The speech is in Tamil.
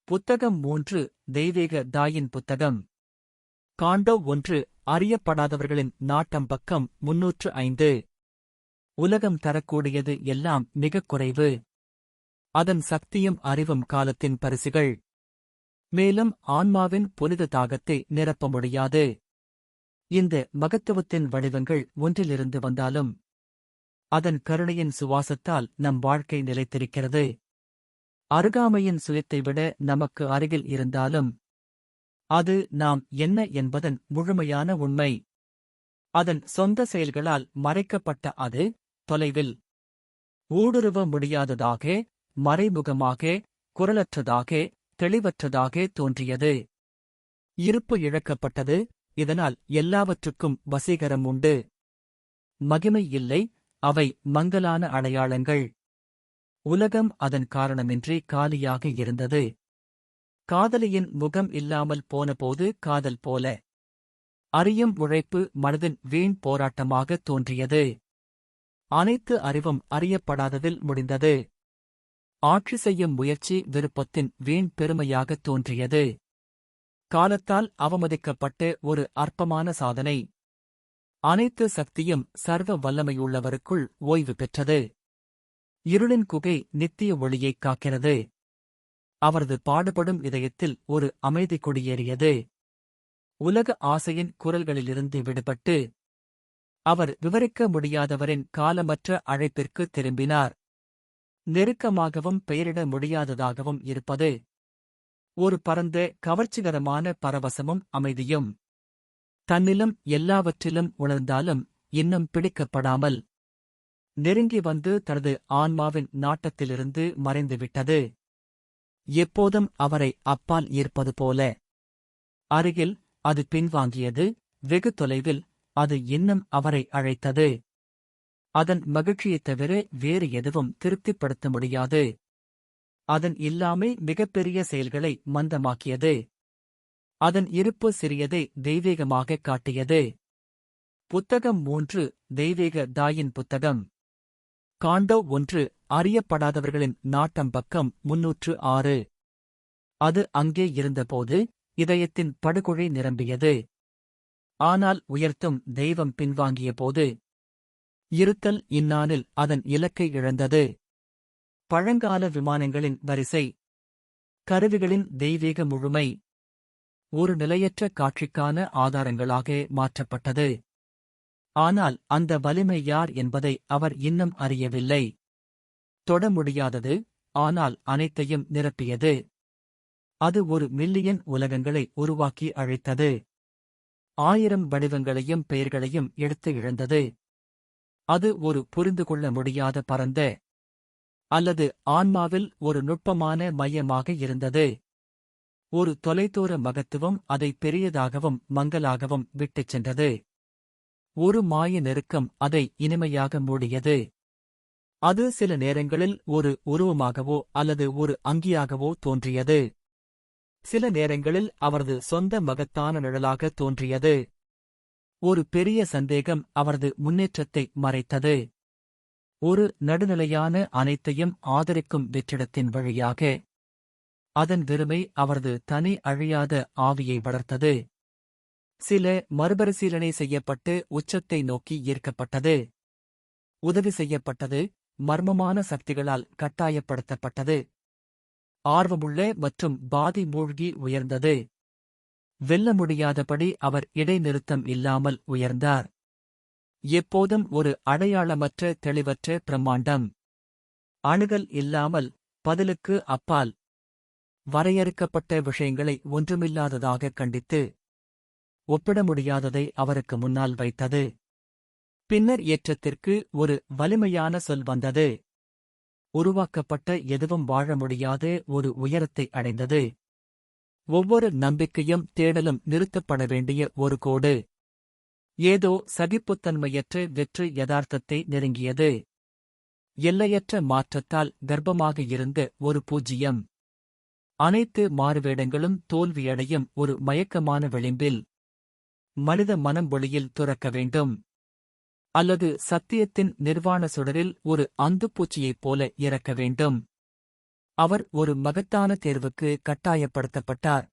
புத்தகம் 3 தெய்வீக தாயின் புத்தகம். காண்டோ 1 அறியப்படாதவர்களின் நாட்டம் பக்கம் 305. உலகம் தரக்கூடியது எல்லாம் மிகக் குறைவு. அதன் சக்தியும் அறிவும் காலத்தின் பரிசுகள். மேலும் ஆன்மாவின் புனித தாகத்தை நிரப்ப முடியாது. இந்த மகத்துவத்தின் வடிவங்கள் ஒன்றிலிருந்து வந்தாலும் அதன் கருணையின் சுவாசத்தால் நம் வாழ்க்கை நிலைத்திருக்கிறது. அருகாமையின் சுயத்தை விட நமக்கு அருகில் இருந்தாலும் அது நாம் என்ன என்பதன் முழுமையான உண்மை. அதன் சொந்த செயல்களால் மறைக்கப்பட்ட அது தொலைவில், ஊடுருவ முடியாததாக, மறைமுகமாக, குரலற்றதாக, தெளிவற்றதாக தோன்றியது. இருப்பு இழக்கப்பட்டது. இதனால் எல்லாவற்றுக்கும் வசீகரம் உண்டு. மகிமை இல்லை, அவை மங்கலான அடையாளங்கள். உலகம் அதன் காரணமின்றி காலியாக இருந்தது. காதலியின் முகம் இல்லாமல் போனபோது காதல் போல. அறியும் உழைப்பு மனதின் வீண் போராட்டமாக தோன்றியது. அனைத்து அறிவும் அறியப்படாததில் முடிந்தது. ஆட்சி செய்யும் முயற்சி விருப்பத்தின் வீண் பெருமையாகத் தோன்றியது. காலத்தால் அவமதிக்கப்பட்ட ஒரு அற்பமான சாதனை. அனைத்து சக்தியும் சர்வ வல்லமையுள்ளவருக்குள் ஓய்வு பெற்றது. இருளின் குகை நித்திய ஒளியைக் காக்கிறது. அவரது பாடுபடும் இதயத்தில் ஒரு அமைதி குடியேறியது. உலக ஆசையின் குரல்களிலிருந்து விடுபட்டு அவர் விவரிக்க முடியாதவரின் காலமற்ற அழைப்பிற்கு திரும்பினார். நெருக்கமாகவும் பெயரிட முடியாததாகவும் இருப்பது. ஒரு பரந்த கவர்ச்சிகரமான பரவசமும் அமைதியும். தன்னிலும் எல்லாவற்றிலும் உணர்ந்தாலும் இன்னும் பிடிக்கப்படாமல் நெருங்கி வந்து தனது ஆன்மாவின் நாட்டத்திலிருந்து மறைந்துவிட்டது. எப்போதும் அவரை அப்பால் ஈர்ப்பது போல. அருகில் அது பின்வாங்கியது. வெகு தொலைவில் அது இன்னும் அவரை அழைத்தது. அதன் மகிழ்ச்சியைத் தவிர வேறு எதுவும் திருப்திப்படுத்த முடியாது. அதன் இல்லாமை மிகப்பெரிய செயல்களை மந்தமாக்கியது. அதன் இருப்பு சிறியதை தெய்வீகமாகக் காட்டியது. புத்தகம் 3 தெய்வீக தாயின் புத்தகம். காண்டோ 1 அறியப்படாதவர்களின் நாட்டம் பக்கம் 306. அது அங்கே இருந்தபோது இதயத்தின் படுகுழி நிரம்பியது. ஆனால் உயர்த்தும் தெய்வம் பின்வாங்கியபோது இருத்தல் இந்நாளில் அதன் இலக்கை இழந்தது. பழங்கால விமானங்களின் வரிசை, கருவிகளின் தெய்வீக முழுமை ஒரு நிலையற்ற காட்சிக்கான ஆதாரங்களாக மாற்றப்பட்டது. ஆனால் அந்த வலிமை யார் என்பதை அவர் இன்னும் அறியவில்லை. தொட முடியாதது, ஆனால் அனைத்தையும் நிரப்பியது. அது ஒரு மில்லியன் உலகங்களை உருவாக்கி அழைத்தது. 1000 வடிவங்களையும் பெயர்களையும் எடுத்து இழந்தது. அது ஒரு புரிந்துகொள்ள முடியாத பரந்த அல்லது ஆன்மாவில் ஒரு நுட்பமான மையமாக இருந்தது. ஒரு தொலைதூர மகத்துவம் அதை பெரியதாகவும் மங்கலாகவும் விட்டுச் சென்றது. ஒரு மாய நெருக்கம் அதை இனிமையாக மூடியது. அது சில நேரங்களில் ஒரு உருவமாகவோ அல்லது ஒரு அங்கியாகவோ தோன்றியது. சில நேரங்களில் அவரது சொந்த மகத்தான நிழலாக தோன்றியது. ஒரு பெரிய சந்தேகம் அவரது முன்னேற்றத்தை மறைத்தது. ஒரு நடுநிலையான அனைத்தையும் ஆதரிக்கும் வெற்றிடத்தின் வழியாக அதன் வெறுமை அவரது தனி அழியாத ஆவியை வளர்த்தது. சில மறுபரிசீலனை செய்யப்பட்டு உச்சத்தை நோக்கி ஈர்க்கப்பட்டது. உதவி செய்யப்பட்டது, மர்மமான சக்திகளால் கட்டாயப்படுத்தப்பட்டது. ஆர்வமுள்ள மற்றும் பாதி மூழ்கி உயர்ந்தது. வெல்ல முடியாதபடி அவர் இடைநிறுத்தம் இல்லாமல் உயர்ந்தார். எப்போதும் ஒரு அடையாளமற்ற தெளிவற்ற பிரம்மாண்டம். அணுகல் இல்லாமல், பதிலுக்கு அப்பால், வரையறுக்கப்பட்ட விஷயங்களை ஒன்றுமில்லாததாகக் கண்டித்து ஒப்பிட முடியாததை அவருக்கு முன்னால் வைத்தது. பின்னர் ஏற்றத்திற்கு ஒரு வலிமையான சொல் வந்தது. உருவாக்கப்பட்ட எதுவும் வாழ முடியாத ஒரு உயரத்தை அடைந்தது. ஒவ்வொரு நம்பிக்கையும் தேடலும் நிறுத்தப்பட வேண்டிய ஒரு கோடு. ஏதோ சகிப்புத்தன்மையற்ற வெற்று யதார்த்தத்தை நெருங்கியது. எல்லையற்ற மாற்றத்தால் கர்ப்பமாக இருந்த ஒரு பூஜ்ஜியம். அனைத்து மாறுவேடங்களும் தோல்வியடையும் ஒரு மயக்கமான விளிம்பில். மனித மனம் ஒளியில் துறக்க வேண்டும். அல்லது சத்தியத்தின் நிர்வாண சுடரில் ஒரு அந்துப்பூச்சியைப் போல இறக்க வேண்டும். அவர் ஒரு மகத்தான தேர்வுக்கு கட்டாயப்படுத்தப்பட்டார்.